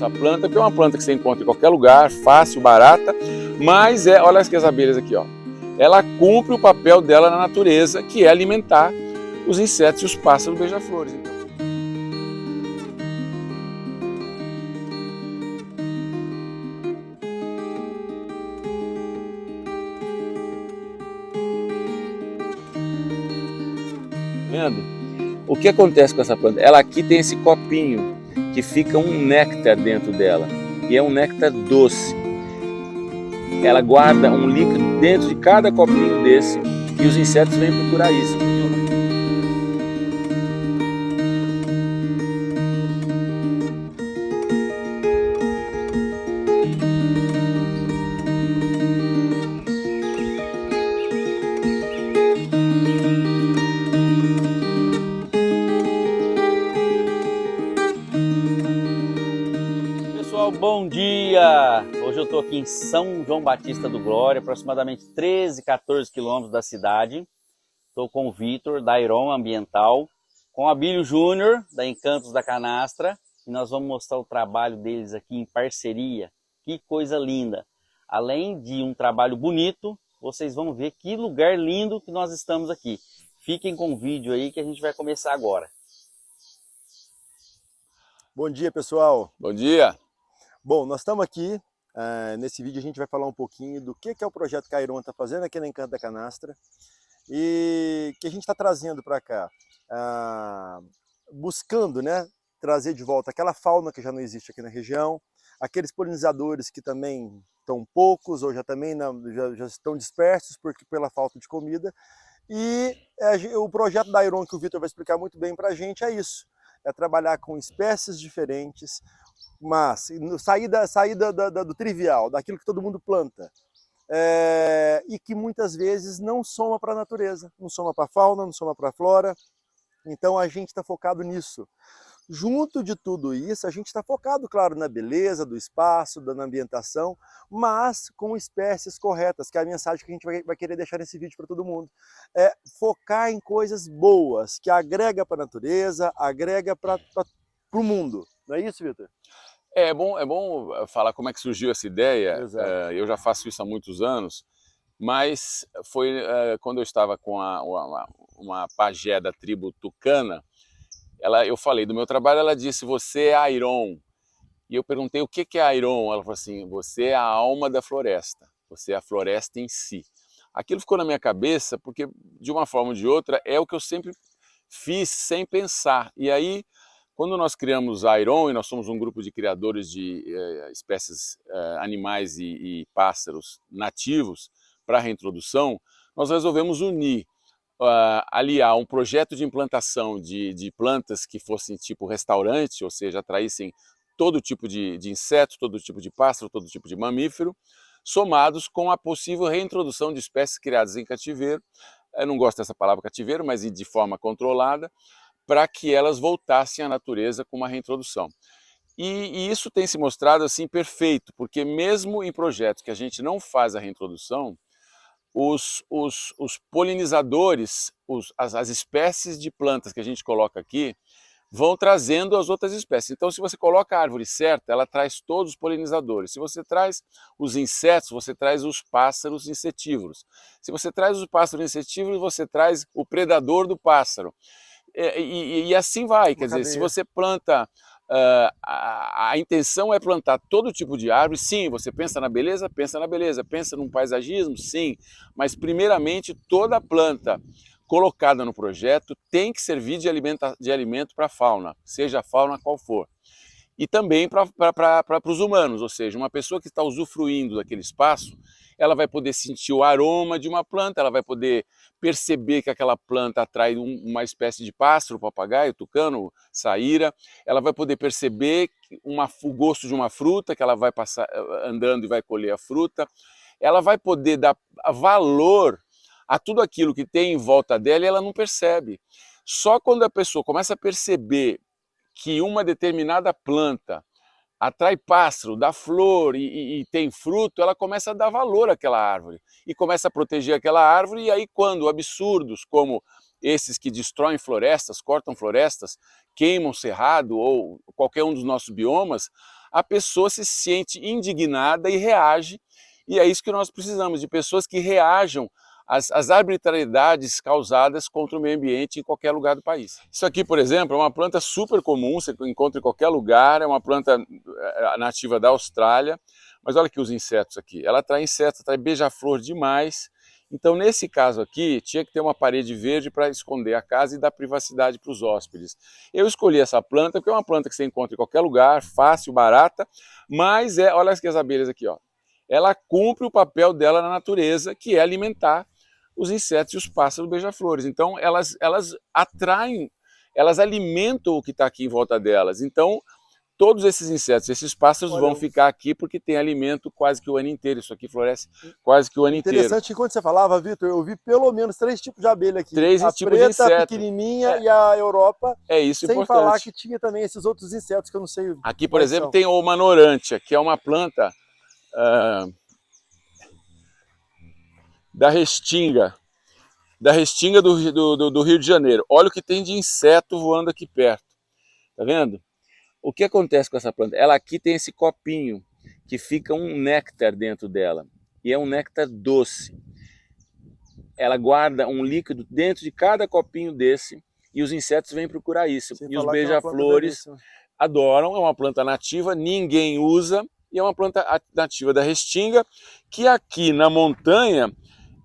essa planta, porque é uma planta que você encontra em qualquer lugar, fácil, barata, mas olha as abelhas aqui, ó. Ela cumpre o papel dela na natureza, que é alimentar os insetos e os pássaros beija-flores. Então. Vendo? O que acontece com essa planta? Ela aqui tem esse copinho que fica um néctar dentro dela, e é um néctar doce. Ela guarda um líquido dentro de cada copinho desse e os insetos vêm procurar isso. Pessoal, bom dia! Hoje eu estou aqui em São João Batista do Glória, aproximadamente 13, 14 quilômetros da cidade. Estou com o Vitor, da Iron Ambiental, com o Abílio Júnior, da Encantos da Canastra, e nós vamos mostrar o trabalho deles aqui em parceria. Que coisa linda! Além de um trabalho bonito, vocês vão ver que lugar lindo que nós estamos aqui. Fiquem com o vídeo aí que a gente vai começar agora. Bom dia, pessoal! Bom dia! Bom, nós estamos aqui, nesse vídeo a gente vai falar um pouquinho do que é o projeto que a Iron está fazendo aqui na Encanto da Canastra e que a gente está trazendo para cá, buscando, né, trazer de volta aquela fauna que já não existe aqui na região, aqueles polinizadores que também estão poucos ou já também já estão dispersos pela falta de comida, e o projeto da Iron, que o Vitor vai explicar muito bem para a gente, é isso, é trabalhar com espécies diferentes, mas sair do trivial, daquilo que todo mundo planta, e que muitas vezes não soma para a natureza, não soma para a fauna, não soma para a flora. Então a gente está focado nisso. Junto de tudo isso, a gente está focado, claro, na beleza do espaço, na ambientação, mas com espécies corretas, que é a mensagem que a gente vai querer deixar nesse vídeo para todo mundo. É focar em coisas boas, que agrega para a natureza, agrega para o mundo. Não é isso, Vitor? É bom falar como é que surgiu essa ideia. Eu já faço isso há muitos anos, mas foi quando eu estava com uma pajé da tribo tucana. Eu falei do meu trabalho, ela disse, você é a Iron. E eu perguntei o que é a Iron. Ela falou assim, você é a alma da floresta, você é a floresta em si. Aquilo ficou na minha cabeça porque, de uma forma ou de outra, é o que eu sempre fiz sem pensar. E aí, quando nós criamos a Iron, e nós somos um grupo de criadores de espécies animais e pássaros nativos para reintrodução, nós resolvemos unir, aliar um projeto de implantação de plantas que fossem tipo restaurante, ou seja, atraíssem todo tipo de inseto, todo tipo de pássaro, todo tipo de mamífero, somados com a possível reintrodução de espécies criadas em cativeiro. Eu não gosto dessa palavra cativeiro, mas de forma controlada, para que elas voltassem à natureza com uma reintrodução. E isso tem se mostrado assim perfeito, porque mesmo em projetos que a gente não faz a reintrodução, os polinizadores, as espécies de plantas que a gente coloca aqui, vão trazendo as outras espécies. Então, se você coloca a árvore certa, ela traz todos os polinizadores. Se você traz os insetos, você traz os pássaros insetívoros. Se você traz os pássaros insetívoros, você traz o predador do pássaro. E assim vai, quer dizer, se você planta, a intenção é plantar todo tipo de árvore, sim, você pensa na beleza, pensa num paisagismo, sim, mas primeiramente toda planta colocada no projeto tem que servir de alimento para a fauna, seja a fauna qual for. E também para os humanos, ou seja, uma pessoa que está usufruindo daquele espaço, ela vai poder sentir o aroma de uma planta, ela vai poder perceber que aquela planta atrai uma espécie de pássaro, papagaio, tucano, saíra, ela vai poder perceber o gosto de uma fruta, que ela vai passar andando e vai colher a fruta, ela vai poder dar valor a tudo aquilo que tem em volta dela e ela não percebe. Só quando a pessoa começa a perceber que uma determinada planta atrai pássaro, dá flor e tem fruto, ela começa a dar valor àquela árvore e começa a proteger aquela árvore. E aí, quando absurdos como esses que destroem florestas, cortam florestas, queimam cerrado ou qualquer um dos nossos biomas, a pessoa se sente indignada e reage, e é isso que nós precisamos, de pessoas que reajam às arbitrariedades causadas contra o meio ambiente em qualquer lugar do país. Isso aqui, por exemplo, é uma planta super comum, você encontra em qualquer lugar, é uma planta nativa da Austrália, mas olha aqui os insetos aqui, ela atrai insetos, atrai beija-flor demais. Então, nesse caso aqui, tinha que ter uma parede verde para esconder a casa e dar privacidade para os hóspedes. Eu escolhi essa planta porque é uma planta que você encontra em qualquer lugar, fácil, barata, mas olha as abelhas aqui, ó. Ela cumpre o papel dela na natureza, que é alimentar os insetos e os pássaros beija-flores. Então, elas atraem, elas alimentam o que está aqui em volta delas. Então, todos esses insetos, esses pássaros vão ficar aqui porque tem alimento quase que o ano inteiro. Isso aqui floresce quase que o ano inteiro. Interessante que quando você falava, Vitor, eu vi pelo menos 3 tipos de abelha aqui. 3 a tipos preta, de inseto. A pequenininha e a Europa. É isso sem importante. Falar que tinha também esses outros insetos que eu não sei. Aqui, por exemplo, tem o Manorantia, que é uma planta da Restinga do Rio de Janeiro. Olha o que tem de inseto voando aqui perto. Tá vendo? O que acontece com essa planta? Ela aqui tem esse copinho que fica um néctar dentro dela. E é um néctar doce. Ela guarda um líquido dentro de cada copinho desse e os insetos vêm procurar isso. E os beija-flores adoram, é uma planta nativa, ninguém usa. E é uma planta nativa da Restinga, que aqui na montanha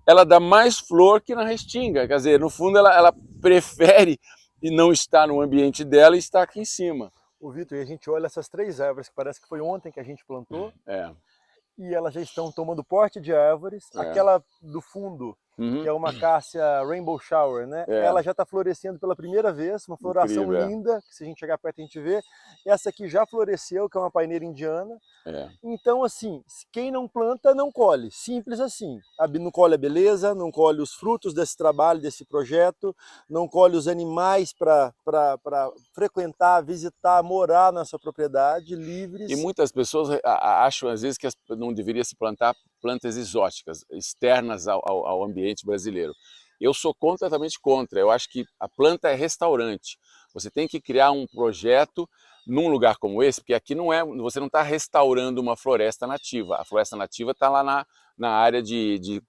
ela dá mais flor que na Restinga. Quer dizer, no fundo ela prefere não estar no ambiente dela e estar aqui em cima. O Vitor, e a gente olha essas 3 árvores que parece que foi ontem que a gente plantou, e elas já estão tomando porte de árvores. Aquela do fundo, que é uma cássia Rainbow Shower, né? Ela já está florescendo pela primeira vez, uma floração linda, que se a gente chegar perto a gente vê. Essa aqui já floresceu, que é uma paineira indiana. Então, assim, quem não planta, não colhe. Simples assim. Não colhe a beleza, não colhe os frutos desse trabalho, desse projeto, não colhe os animais para frequentar, visitar, morar na sua propriedade, livres. E muitas pessoas acham, às vezes, que não deveria se plantar plantas exóticas, externas ao ambiente brasileiro. Eu sou completamente contra. Eu acho que a planta é restaurante. Você tem que criar um projeto num lugar como esse, porque aqui você não está restaurando uma floresta nativa. A floresta nativa está lá na área de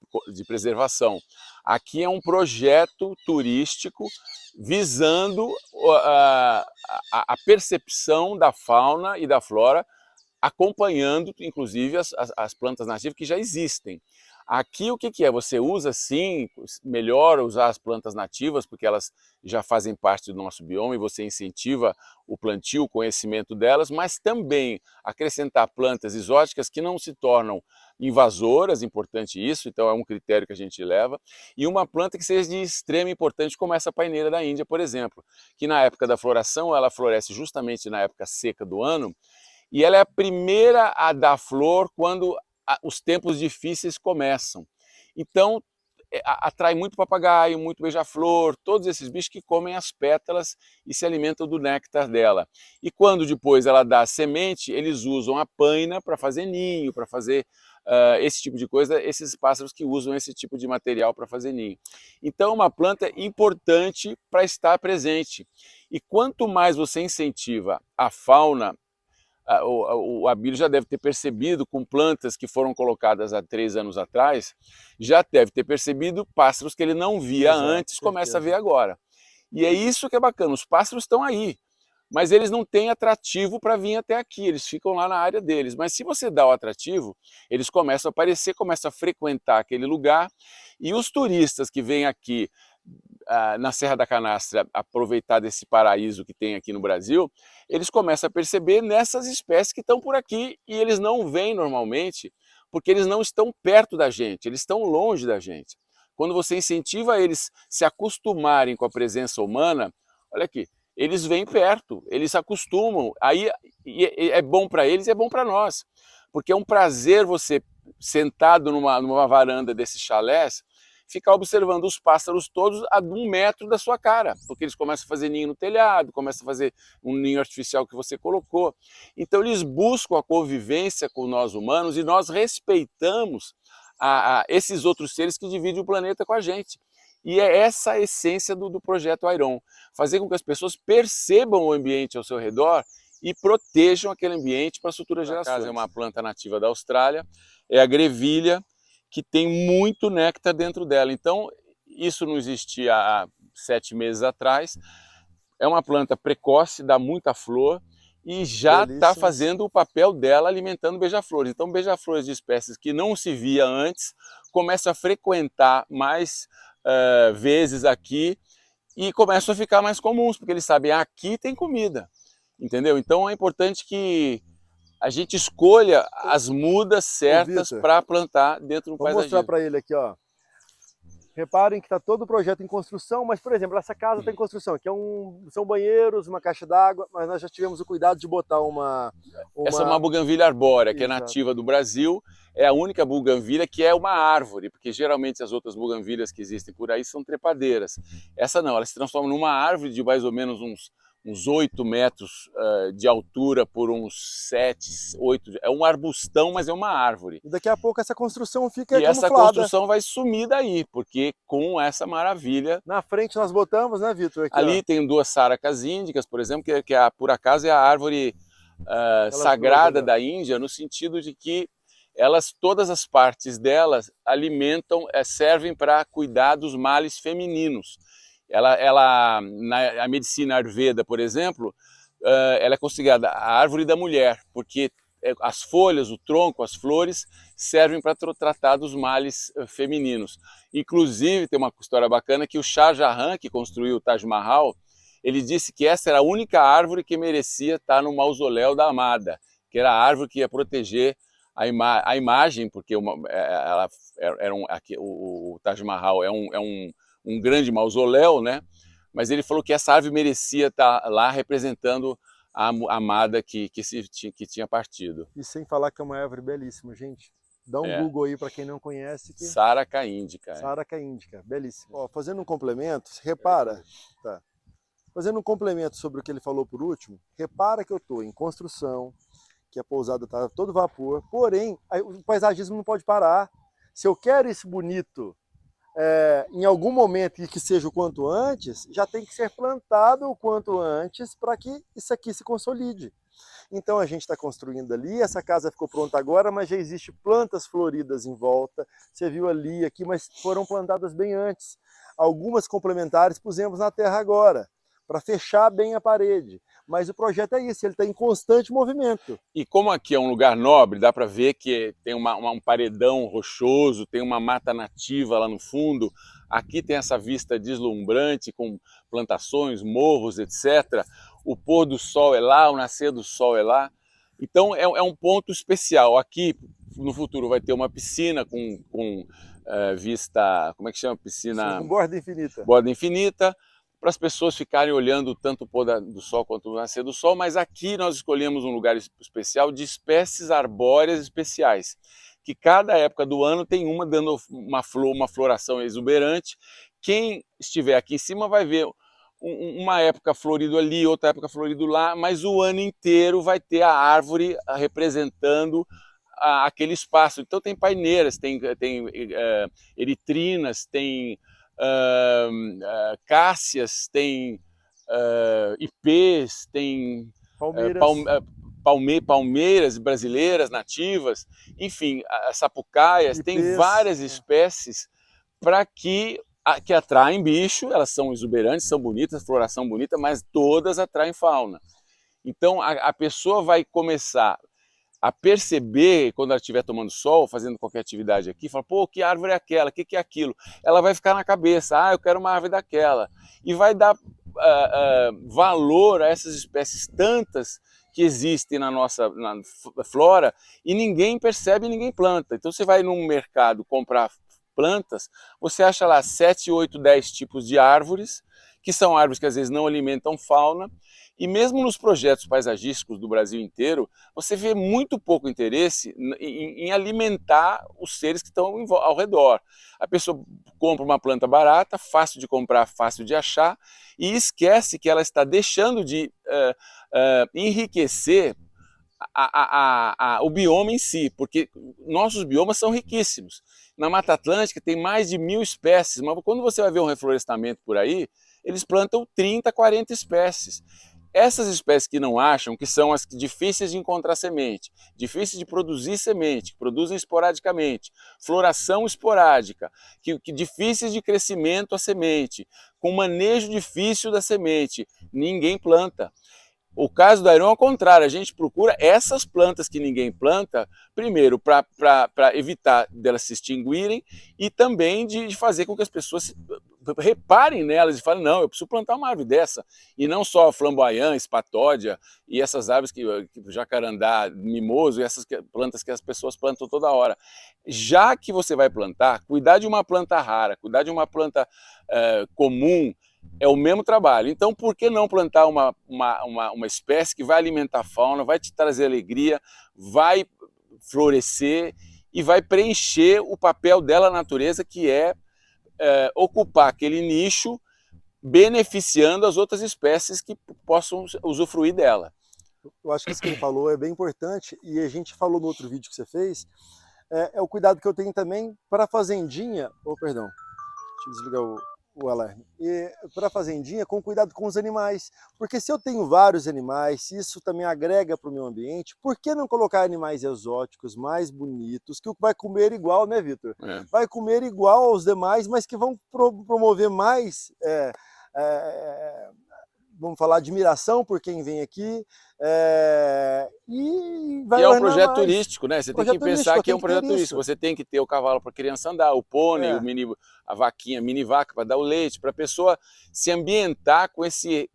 preservação. Aqui é um projeto turístico visando a percepção da fauna e da flora, acompanhando, inclusive, as plantas nativas que já existem. Aqui o que é? Você usa sim, melhor usar as plantas nativas, porque elas já fazem parte do nosso bioma e você incentiva o plantio, o conhecimento delas, mas também acrescentar plantas exóticas que não se tornam invasoras, importante isso, então é um critério que a gente leva, e uma planta que seja de extrema importância, como essa paineira da Índia, por exemplo, que na época da floração, ela floresce justamente na época seca do ano, e ela é a primeira a dar flor quando os tempos difíceis começam. Então, atrai muito papagaio, muito beija-flor, todos esses bichos que comem as pétalas e se alimentam do néctar dela. E quando depois ela dá a semente, eles usam a paina para fazer ninho, para fazer esse tipo de coisa, esses pássaros que usam esse tipo de material para fazer ninho. Então, é uma planta importante para estar presente. E quanto mais você incentiva a fauna, o Abílio já deve ter percebido com plantas que foram colocadas há 3 anos atrás, já deve ter percebido pássaros que ele não via antes, começa a ver agora. E é isso que é bacana, os pássaros estão aí, mas eles não têm atrativo para vir até aqui, eles ficam lá na área deles. Mas se você dá o atrativo, eles começam a aparecer, começam a frequentar aquele lugar, e os turistas que vêm aqui na Serra da Canastra aproveitar desse paraíso que tem aqui no Brasil, eles começam a perceber nessas espécies que estão por aqui e eles não vêm normalmente porque eles não estão perto da gente, eles estão longe da gente. Quando você incentiva eles se acostumarem com a presença humana, olha aqui, eles vêm perto, eles se acostumam, aí é bom para eles e é bom para nós, porque é um prazer você sentado numa varanda desses chalés, ficar observando os pássaros todos a 1 metro da sua cara, porque eles começam a fazer ninho no telhado, começam a fazer um ninho artificial que você colocou. Então eles buscam a convivência com nós humanos e nós respeitamos esses outros seres que dividem o planeta com a gente. E é essa a essência do projeto Ayron, fazer com que as pessoas percebam o ambiente ao seu redor e protejam aquele ambiente para as futuras gerações. É uma planta nativa da Austrália, é a grevilha, que tem muito néctar dentro dela. Então, isso não existia há 7 meses atrás. É uma planta precoce, dá muita flor e já está fazendo o papel dela alimentando beija-flores. Então, beija-flores de espécies que não se via antes começam a frequentar mais vezes aqui e começam a ficar mais comuns, porque eles sabem, aqui tem comida, entendeu? Então é importante que a gente escolha as mudas certas para plantar dentro do paisagismo. Vou mostrar para ele aqui, ó. Reparem que está todo o projeto em construção, mas, por exemplo, essa casa está em construção. Aqui são banheiros, uma caixa d'água, mas nós já tivemos o cuidado de botar uma... Essa é uma buganvília arbórea, que é nativa do Brasil. É a única buganvília que é uma árvore, porque geralmente as outras buganvílias que existem por aí são trepadeiras. Essa não, ela se transforma numa árvore de mais ou menos uns 8 metros de altura por uns 7, 8... É um arbustão, mas é uma árvore. E daqui a pouco essa construção fica camuflada. E essa construção vai sumir daí, porque com essa maravilha... Na frente nós botamos, né, Vitor? Ali tem 2 saracas índicas, por exemplo, que por acaso é a árvore sagrada da Índia, no sentido de que todas as partes delas alimentam, servem para cuidar dos males femininos. A medicina Ayurveda, por exemplo, ela é considerada a árvore da mulher, porque as folhas, o tronco, as flores servem para tratar dos males femininos. Inclusive, tem uma história bacana que o Shah Jahan, que construiu o Taj Mahal, ele disse que essa era a única árvore que merecia estar no mausoléu da amada, que era a árvore que ia proteger a imagem, porque o Taj Mahal é um grande mausoléu, né? Mas ele falou que essa árvore merecia estar lá representando a amada que tinha partido. E sem falar que é uma árvore belíssima, gente. Dá um Google aí para quem não conhece. Saraca índica. Saraca índica, belíssima. Ó, fazendo um complemento, repara, tá? Fazendo um complemento sobre o que ele falou por último, repara que eu estou em construção, que a pousada está todo vapor, porém o paisagismo não pode parar. Se eu quero isso bonito em algum momento e que seja o quanto antes, já tem que ser plantado o quanto antes para que isso aqui se consolide. Então a gente está construindo ali, essa casa ficou pronta agora, mas já existe plantas floridas em volta. Você viu ali, aqui, mas foram plantadas bem antes. Algumas complementares pusemos na terra agora, para fechar bem a parede. Mas o projeto é isso, ele está em constante movimento. E como aqui é um lugar nobre, dá para ver que tem um paredão rochoso, tem uma mata nativa lá no fundo. Aqui tem essa vista deslumbrante com plantações, morros, etc. O pôr do sol é lá, o nascer do sol é lá. Então é um ponto especial. Aqui no futuro vai ter uma piscina com vista, como é que chama? Piscina... Com borda infinita. Borda infinita, para as pessoas ficarem olhando tanto o pôr do sol quanto o nascer do sol, mas aqui nós escolhemos um lugar especial de espécies arbóreas especiais, que cada época do ano tem uma dando uma floração exuberante. Quem estiver aqui em cima vai ver uma época florido ali, outra época florido lá, mas o ano inteiro vai ter a árvore representando aquele espaço. Então tem paineiras, tem eritrinas, tem cássias, tem ipês, tem palmeiras brasileiras nativas, enfim, sapucaias, tem várias espécies para que atraem bicho. Elas são exuberantes, são bonitas, floração bonita, mas todas atraem fauna. Então a pessoa vai começar a perceber, quando ela estiver tomando sol, fazendo qualquer atividade aqui, fala, pô, que árvore é aquela? Que é aquilo? Ela vai ficar na cabeça, eu quero uma árvore daquela. E vai dar valor a essas espécies tantas que existem na nossa flora e ninguém percebe, ninguém planta. Então você vai num mercado comprar plantas, você acha lá 7, 8, 10 tipos de árvores, que são árvores que às vezes não alimentam fauna. E mesmo nos projetos paisagísticos do Brasil inteiro, você vê muito pouco interesse em alimentar os seres que estão ao redor. A pessoa compra uma planta barata, fácil de comprar, fácil de achar, e esquece que ela está deixando de enriquecer o bioma em si, porque nossos biomas são riquíssimos. Na Mata Atlântica tem mais de 1000 espécies, mas quando você vai ver um reflorestamento por aí, eles plantam 30, 40 espécies. Essas espécies que não acham, que são as difíceis de encontrar semente, difíceis de produzir semente, que produzem esporadicamente, floração esporádica, que difíceis de crescimento a semente, com manejo difícil da semente, ninguém planta. O caso do Iron é o contrário, a gente procura essas plantas que ninguém planta, primeiro para evitar delas se extinguirem e também de fazer com que as pessoas reparem nelas e falem, não, eu preciso plantar uma árvore dessa, e não só flamboyant, espatódia e essas árvores que jacarandá, mimoso e essas plantas que as pessoas plantam toda hora. Já que você vai plantar, cuidar de uma planta rara, cuidar de uma planta comum, é o mesmo trabalho. Então, por que não plantar uma espécie que vai alimentar a fauna, vai te trazer alegria, vai florescer e vai preencher o papel dela na natureza, que é ocupar aquele nicho, beneficiando as outras espécies que possam usufruir dela. Eu acho que isso que ele falou é bem importante, e a gente falou no outro vídeo que você fez, é o cuidado que eu tenho também para a fazendinha, perdão, deixa eu desligar o alarme, e para a fazendinha com cuidado com os animais, porque se eu tenho vários animais, se isso também agrega para o meio ambiente, por que não colocar animais exóticos, mais bonitos, que vai comer igual, né, Vitor? Vai comer igual aos demais, mas que vão promover mais, vamos falar, admiração por quem vem aqui, e vai é um projeto mais. Turístico, né? Você tem que pensar que é um projeto turístico. Você tem que ter o cavalo para a criança andar, o pônei, a vaquinha, a mini vaca para dar o leite, para a pessoa se ambientar com esse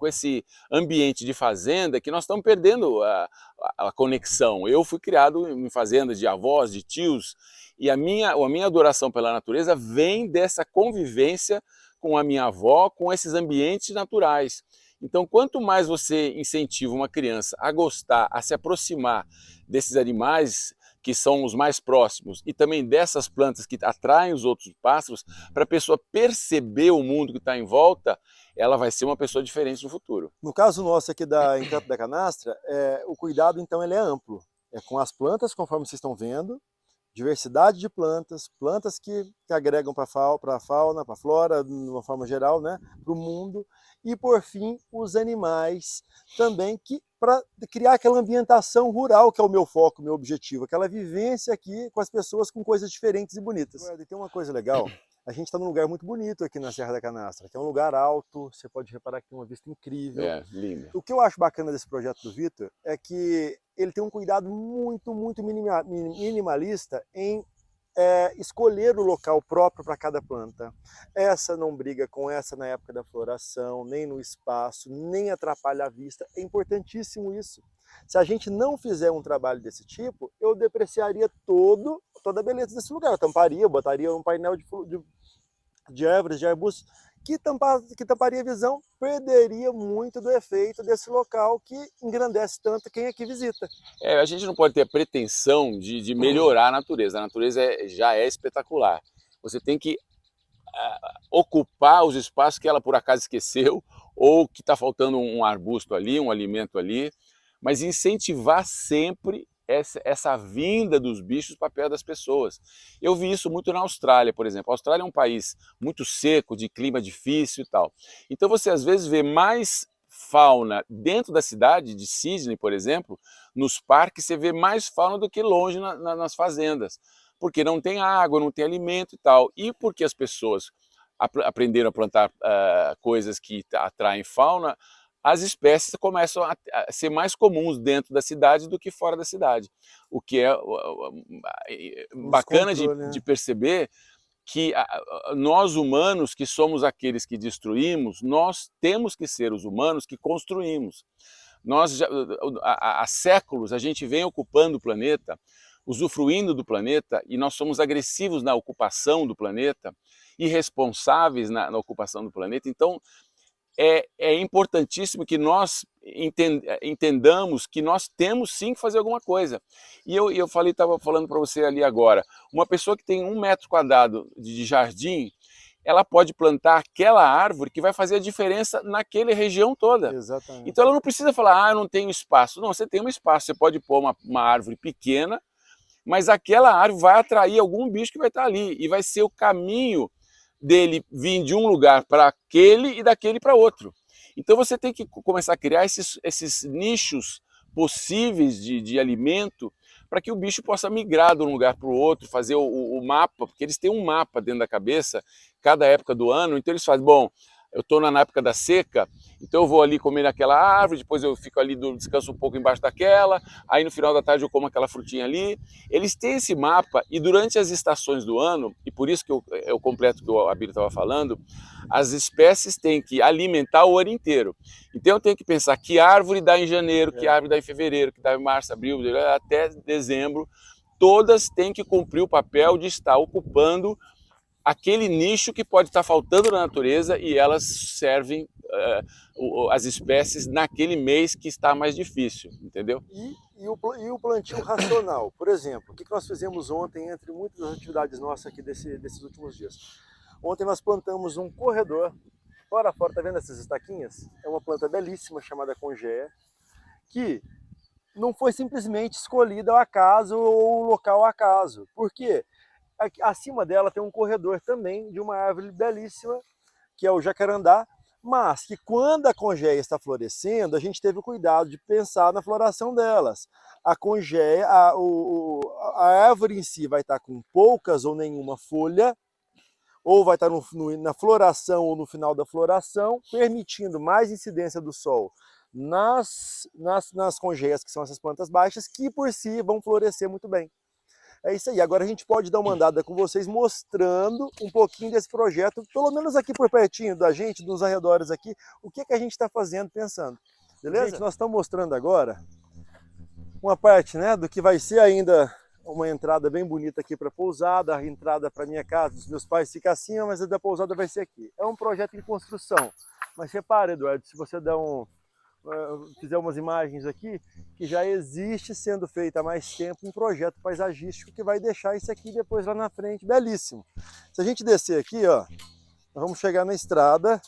ambiente de fazenda, que nós estamos perdendo a conexão. Eu fui criado em fazenda de avós, de tios, e a minha adoração pela natureza vem dessa convivência com a minha avó, com esses ambientes naturais. Então, quanto mais você incentiva uma criança a gostar, a se aproximar desses animais que são os mais próximos e também dessas plantas que atraem os outros pássaros, para a pessoa perceber o mundo que está em volta, ela vai ser uma pessoa diferente no futuro. No caso nosso aqui da Encanto da Canastra, o cuidado então ele é amplo. É com as plantas, conforme vocês estão vendo, diversidade de plantas, plantas que agregam para a fauna, para a flora, de uma forma geral, né, para o mundo. E, por fim, os animais também, para criar aquela ambientação rural, que é o meu foco, o meu objetivo, aquela vivência aqui com as pessoas com coisas diferentes e bonitas. E tem uma coisa legal, a gente está num lugar muito bonito aqui na Serra da Canastra, que é um lugar alto, você pode reparar que tem uma vista incrível. Lindo. O que eu acho bacana desse projeto do Vitor é que ele tem um cuidado muito minimalista em escolher o local próprio para cada planta. Essa não briga com essa na época da floração, nem no espaço, nem atrapalha a vista. É importantíssimo isso. Se a gente não fizer um trabalho desse tipo, eu depreciaria toda a beleza desse lugar. Eu tamparia, botaria um painel de árvores, de arbustos, que tamparia a visão, perderia muito do efeito desse local que engrandece tanto quem aqui visita. A gente não pode ter a pretensão de melhorar a natureza já é espetacular. Você tem que ocupar os espaços que ela por acaso esqueceu, ou que está faltando um arbusto ali, um alimento ali, mas incentivar sempre essa vinda dos bichos para perto das pessoas. Eu vi isso muito na Austrália, por exemplo. A Austrália é um país muito seco, de clima difícil e tal. Então você às vezes vê mais fauna dentro da cidade, de Sydney, por exemplo, nos parques você vê mais fauna do que longe nas fazendas, porque não tem água, não tem alimento e tal. E porque as pessoas aprenderam a plantar coisas que atraem fauna, as espécies começam a ser mais comuns dentro da cidade do que fora da cidade. O que é bacana de perceber que nós humanos, que somos aqueles que destruímos, nós temos que ser os humanos que construímos. Há séculos a gente vem ocupando o planeta, usufruindo do planeta, e nós somos agressivos na ocupação do planeta, irresponsáveis na ocupação do planeta. Então, é importantíssimo que nós entendamos que nós temos sim que fazer alguma coisa. E eu estava falando para você ali agora, uma pessoa que tem 1 metro quadrado de jardim, ela pode plantar aquela árvore que vai fazer a diferença naquela região toda. Exatamente. Então ela não precisa falar, eu não tenho espaço. Não, você tem um espaço, você pode pôr uma árvore pequena, mas aquela árvore vai atrair algum bicho que vai estar ali, e vai ser o caminho dele vir de um lugar para aquele e daquele para outro. Então você tem que começar a criar esses nichos possíveis de alimento para que o bicho possa migrar de um lugar para o outro, fazer o mapa, porque eles têm um mapa dentro da cabeça, cada época do ano, então eles fazem, bom, eu estou na época da seca, então eu vou ali comer naquela árvore, depois eu fico ali, descanso um pouco embaixo daquela, aí no final da tarde eu como aquela frutinha ali. Eles têm esse mapa e durante as estações do ano, e por isso que eu completo o que o Abílio estava falando, as espécies têm que alimentar o ano inteiro. Então eu tenho que pensar que árvore dá em janeiro, que árvore dá em fevereiro, que dá em março, abril, até dezembro. Todas têm que cumprir o papel de estar ocupando aquele nicho que pode estar faltando na natureza e elas servem as espécies naquele mês que está mais difícil, entendeu? E o plantio racional, por exemplo, o que nós fizemos ontem, entre muitas atividades nossas aqui desses últimos dias? Ontem nós plantamos um corredor, fora a fora, tá vendo essas estaquinhas? É uma planta belíssima chamada congeia, que não foi simplesmente escolhida ao acaso ou local ao acaso. Por quê? Acima dela tem um corredor também de uma árvore belíssima, que é o jacarandá, mas que quando a congeia está florescendo, a gente teve o cuidado de pensar na floração delas. A congeia, a árvore em si vai estar com poucas ou nenhuma folha, ou vai estar na floração ou no final da floração, permitindo mais incidência do sol nas congeias, que são essas plantas baixas, que por si vão florescer muito bem. É isso aí, agora a gente pode dar uma andada com vocês mostrando um pouquinho desse projeto, pelo menos aqui por pertinho da gente, dos arredores aqui, o que a gente está fazendo, pensando. Beleza? Gente, nós estamos mostrando agora uma parte, né, do que vai ser ainda uma entrada bem bonita aqui para a pousada, a entrada para minha casa, dos meus pais fica acima, mas a da pousada vai ser aqui. É um projeto em construção, mas repara, Eduardo, se você der fizer umas imagens aqui, que já existe sendo feito há mais tempo um projeto paisagístico que vai deixar isso aqui depois lá na frente, belíssimo. Se a gente descer aqui, ó, nós vamos chegar na estrada.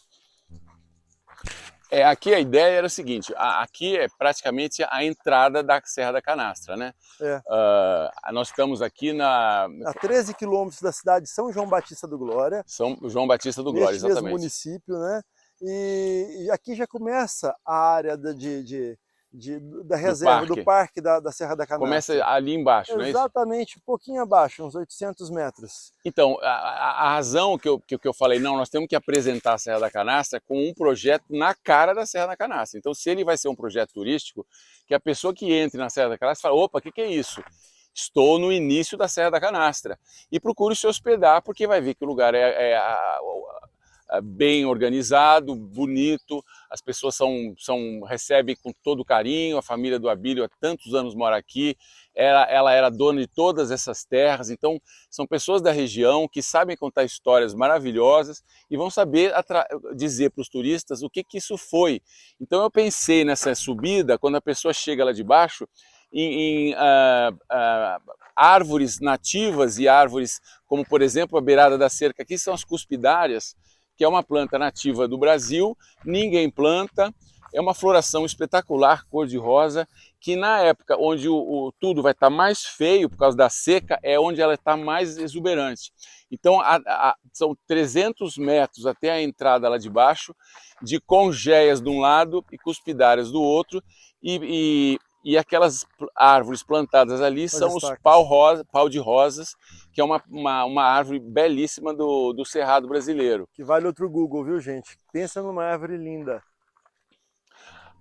Aqui a ideia era o seguinte, aqui é praticamente a entrada da Serra da Canastra, né? Nós estamos aqui a 13 quilômetros da cidade de São João Batista do Glória. São João Batista do Glória, exatamente. Mesmo município, né? E aqui já começa a área da reserva, do parque da Serra da Canastra. Começa ali embaixo, não é isso? Exatamente, um pouquinho abaixo, uns 800 metros. Então, a razão que eu falei, não, nós temos que apresentar a Serra da Canastra com um projeto na cara da Serra da Canastra. Então, se ele vai ser um projeto turístico, que a pessoa que entre na Serra da Canastra fala, opa, o que é isso? Estou no início da Serra da Canastra. E procure se hospedar, porque vai ver que o lugar bem organizado, bonito, as pessoas recebem com todo carinho, a família do Abílio há tantos anos mora aqui, ela era dona de todas essas terras, então são pessoas da região que sabem contar histórias maravilhosas e vão saber dizer para os turistas o que isso foi. Então eu pensei nessa subida, quando a pessoa chega lá de baixo, em árvores nativas e árvores como, por exemplo, a beirada da cerca aqui são as cuspidárias, que é uma planta nativa do Brasil, ninguém planta, é uma floração espetacular, cor-de-rosa, que na época onde tudo vai estar mais feio por causa da seca, é onde ela está mais exuberante. Então são 300 metros até a entrada lá de baixo, de congeias de um lado e cuspidárias do outro, e aquelas árvores plantadas ali são os pau de rosas, que é uma árvore belíssima do Cerrado brasileiro. Que vale outro Google, viu, gente? Pensa numa árvore linda.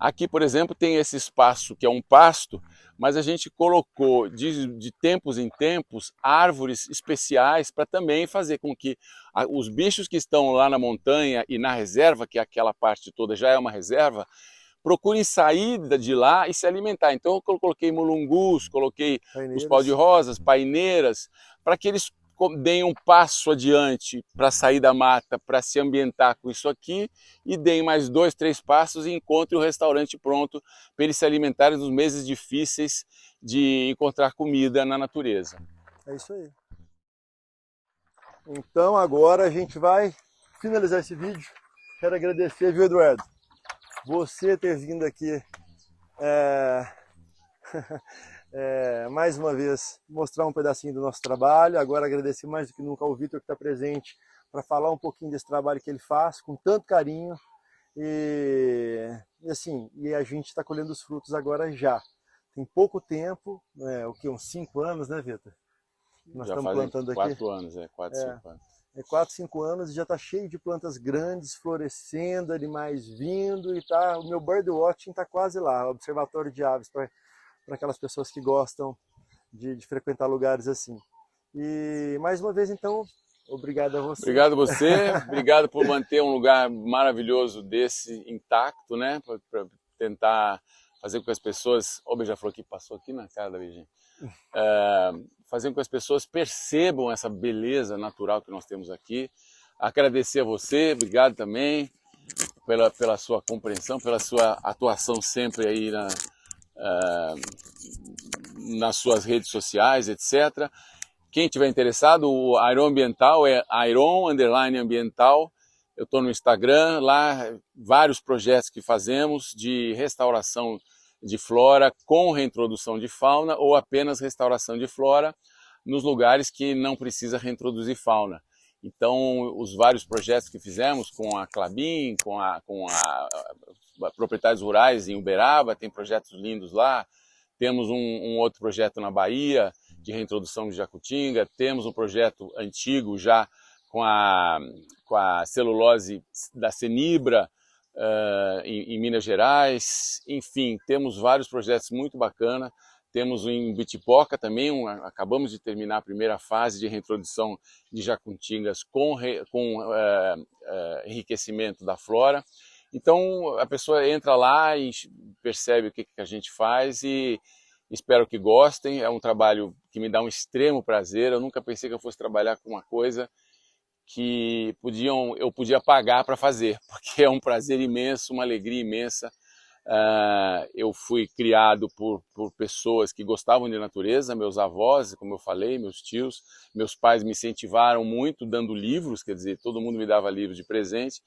Aqui, por exemplo, tem esse espaço que é um pasto, mas a gente colocou de tempos em tempos árvores especiais para também fazer com que os bichos que estão lá na montanha e na reserva, que aquela parte toda já é uma reserva, procurem sair de lá e se alimentar. Então eu coloquei mulungus, coloquei os pau de rosas, paineiras, para que eles deem um passo adiante para sair da mata, para se ambientar com isso aqui, e deem mais 2, 3 passos e encontrem o restaurante pronto para eles se alimentarem nos meses difíceis de encontrar comida na natureza. É isso aí. Então agora a gente vai finalizar esse vídeo. Quero agradecer, viu, Eduardo? Você ter vindo aqui mais uma vez mostrar um pedacinho do nosso trabalho. Agora agradecer mais do que nunca ao Vitor, que está presente para falar um pouquinho desse trabalho que ele faz com tanto carinho. E assim, e a gente está colhendo os frutos agora já. Tem pouco tempo, o que, uns 5 anos, né, Vitor? Nós Já estamos fazem plantando aqui. 4 anos, 4, 5 anos. 4, 5 anos e já está cheio de plantas grandes, florescendo, animais vindo e tá, o meu birdwatching está quase lá, observatório de aves, para aquelas pessoas que gostam de frequentar lugares assim. E mais uma vez, então, obrigado a você. Obrigado a você, obrigado por manter um lugar maravilhoso desse intacto, né? Para tentar fazer com que as pessoas... Ó, o beija-flor que passou aqui na cara da Virgínia. Fazer com que as pessoas percebam essa beleza natural que nós temos aqui. Agradecer a você, obrigado também pela sua compreensão, pela sua atuação sempre aí nas suas redes sociais, etc. Quem tiver interessado, o Airon Ambiental é Airon_Ambiental. Eu estou no Instagram, lá vários projetos que fazemos de restauração de flora com reintrodução de fauna ou apenas restauração de flora nos lugares que não precisa reintroduzir fauna. Então, os vários projetos que fizemos com a Klabin, com a Proprietários Rurais em Uberaba, tem projetos lindos lá. Temos um outro projeto na Bahia, de reintrodução de jacutinga. Temos um projeto antigo já com a celulose da Cenibra, em Minas Gerais. Enfim, temos vários projetos muito bacanas. Temos em Bitipoca também, acabamos de terminar a primeira fase de reintrodução de jacutingas com enriquecimento da flora. Então a pessoa entra lá e percebe o que a gente faz e espero que gostem. É um trabalho que me dá um extremo prazer. Eu nunca pensei que eu fosse trabalhar com uma coisa que eu podia pagar para fazer, porque é um prazer imenso, uma alegria imensa. Eu fui criado por pessoas que gostavam de natureza, meus avós, como eu falei, meus tios, meus pais me incentivaram muito dando livros, quer dizer, todo mundo me dava livros de presente,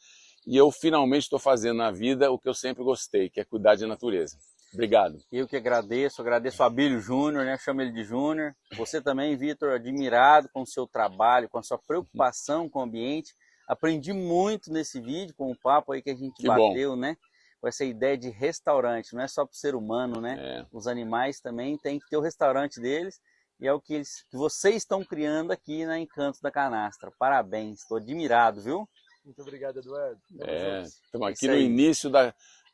e eu finalmente estou fazendo na vida o que eu sempre gostei, que é cuidar de natureza. Obrigado. Eu que agradeço a Abílio Júnior, né? Chamo ele de Júnior. Você também, Vitor, admirado com o seu trabalho, com a sua preocupação com o ambiente. Aprendi muito nesse vídeo, com o papo aí que a gente bateu, né? Com essa ideia de restaurante, não é só para o ser humano, né? Os animais também têm que ter o restaurante deles, e é o que vocês estão criando aqui na Encantos da Canastra. Parabéns, estou admirado, viu? Muito obrigado, Eduardo. Estamos aqui no início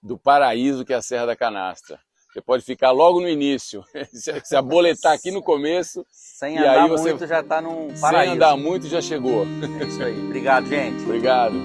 do paraíso que é a Serra da Canastra. Você pode ficar logo no início, se aboletar aqui no começo. Sem andar muito já está num paraíso. Sem andar muito já chegou. É isso aí. Obrigado, gente. Obrigado.